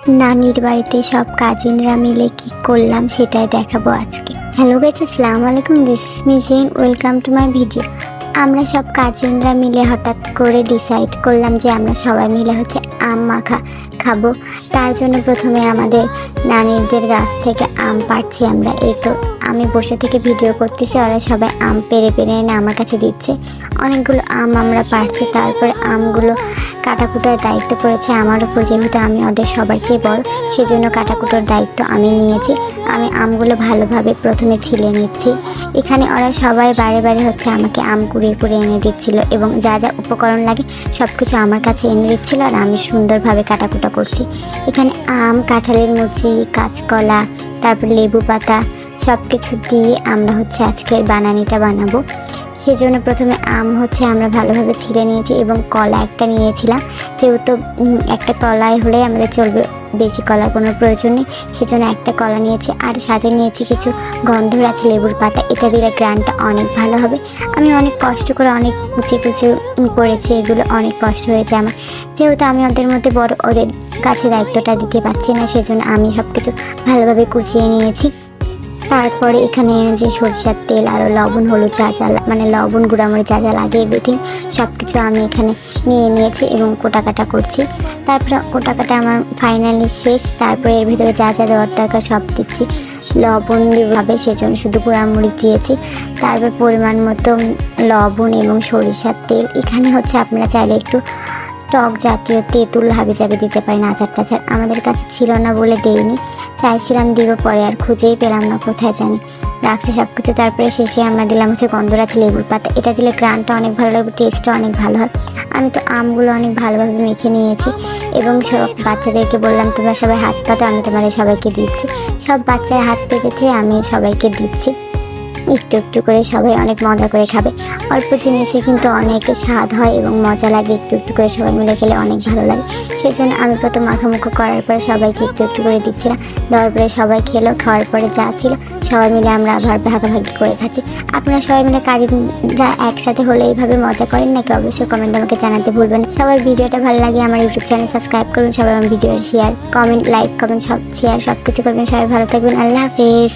নানির বাড়িতে সব কাজিনরা মিলে কি করলাম সেটাই দেখাবো আজকে। হ্যালো গাইস, আসসালামু আলাইকুম, দিস ইজ মি জেন, ওয়েলকাম টু মাই ভিডিও। আমরা সব কাজিনরা মিলে হঠাৎ করে ডিসাইড করলাম যে আমরা সবাই মিলে আম মাখা খাবো। তার জন্য প্রথমে আমাদের নানিদের গাছ থেকে আম পাড়ছি আমরা। এই তো আমি বসে থেকে ভিডিও করতেছি, ওরা সবাই আম পেরে পেরে এনে আমার কাছে দিচ্ছে। অনেকগুলো আম আমরা পাড়ছি, তারপরে আমগুলো কাটাকুটার দায়িত্ব পড়েছে আমার উপর, যেহেতু আমি ওদের সবার চেয়ে বড়, সেজন্য কাটাকুটোর দায়িত্ব আমি নিয়েছি। আমি আমগুলো ভালোভাবে প্রথমে ছিলে নিচ্ছি। এখানে ওরা সবাই বারে বারে আমাকে আম কুড়িয়ে কুড়িয়ে এনে দিচ্ছিল এবং যা যা উপকরণ লাগে সব কিছু আমার কাছে এনে দিচ্ছিল, আর আমি সুন্দরভাবে কাটাকুটা করছি। এখানে আম, কাঁঠালের মুচি, কাঁচকলা, তারপর লেবু পাতা সব কিছু দিয়ে আমরা আজকের বানানিটা বানাবো। সেজন্য প্রথমে আম আমরা ভালোভাবে ছিলে নিয়েছি এবং কলা একটা নিয়েছিলাম, যেহেতু একটা কলাই হলে আমাদের চলবে, বেশি কলার কোনো প্রয়োজন নেই, সেজন্য একটা কলা নিয়েছি। আর সাথে নিয়েছি কিছু গন্ধরাজ লেবুর পাতা, এটা দিলে গ্রানটা অনেক ভালো হবে। আমি অনেক কষ্ট করে অনেক কুচি কুচি করেছি, এগুলো অনেক কষ্ট হয়েছে আমার, যেহেতু আমি ওদের মধ্যে বড়, ওদের কাছে দায়িত্বটা দিতে পারছি না, সেজন্য আমি সব কিছু ভালোভাবে কুচিয়ে নিয়েছি। তারপরে এখানে যে সরষের তেল আর লবণ, হলুদ, যা যা মানে লবণ, গুঁড়ামরিচ যা যা লাগে এভরিথিং সব কিছু আমি এখানে নিয়ে নিয়েছি এবং কোটাকাটা করছি। তারপরে কোটাকাটা আমার ফাইনালি শেষ। তারপরে এর ভিতরে যা যা দেওয়ার দরকার সব দিচ্ছি। লবণ দিতে সেজন্য শুধু গুঁড়ামরিচ দিয়েছি। তারপর পরিমাণ মতো লবণ এবং সরিষার তেল। এখানে আপনারা চাইলে একটু টক জাতীয় তেঁতুল হাবিজাবি দিতে পারেন, আচার টাচার। আমাদের কাছে ছিল না বলে দেইনি, চাইছিলাম দিব, পরে আর খুঁজেই পেলাম না, কোথায় জানি রাখছি সব কিছু। তারপরে শেষে আমরা দিলাম গন্ধরাজ লেবুর পাতা, এটা দিলে গ্রানটা অনেক ভালো লাগবে, টেস্টটা অনেক ভালো হয়। আমি তো আমগুলো অনেক ভালোভাবে মেখে নিয়েছি এবং সব বাচ্চাদেরকে বললাম তোমরা সবাই হাত পাতো, আমি তোমাদের সবাইকে দিচ্ছি। সব বাচ্চারা হাত পেতেছে, আমি সবাইকে দিচ্ছি। একটু একটু করে সবাই অনেক মজা করে খাবে। অল্প জিনিসে কিন্তু অনেক স্বাদ হয় এবং মজা লাগে, একটু একটু করে সবাই মিলে খেলে অনেক ভালো লাগে। সেই জন্য আমি প্রথম মাখামুখো করার পরে সবাইকে একটু একটু করে দিচ্ছিলাম। দেওয়ার পরে সবাই খেলো, খাওয়ার পরে যা ছিল সবাই মিলে আমরা আবার ভাগাভাগি করে খাচ্ছি। আপনারা সবাই মিলে কাজিনরা একসাথে হলে এইভাবে মজা করেন নাকি? অবশ্যই কমেন্ট আমাকে জানাতে ভুলবেন না। সবার ভিডিওটা ভালো লাগে আমার ইউটিউব চ্যানেল সাবস্ক্রাইব করুন, সবাই আমার video share, comment, like, comment সব শেয়ার সব কিছু করবেন। সবাই ভালো থাকবেন, আল্লাহ হাফেজ।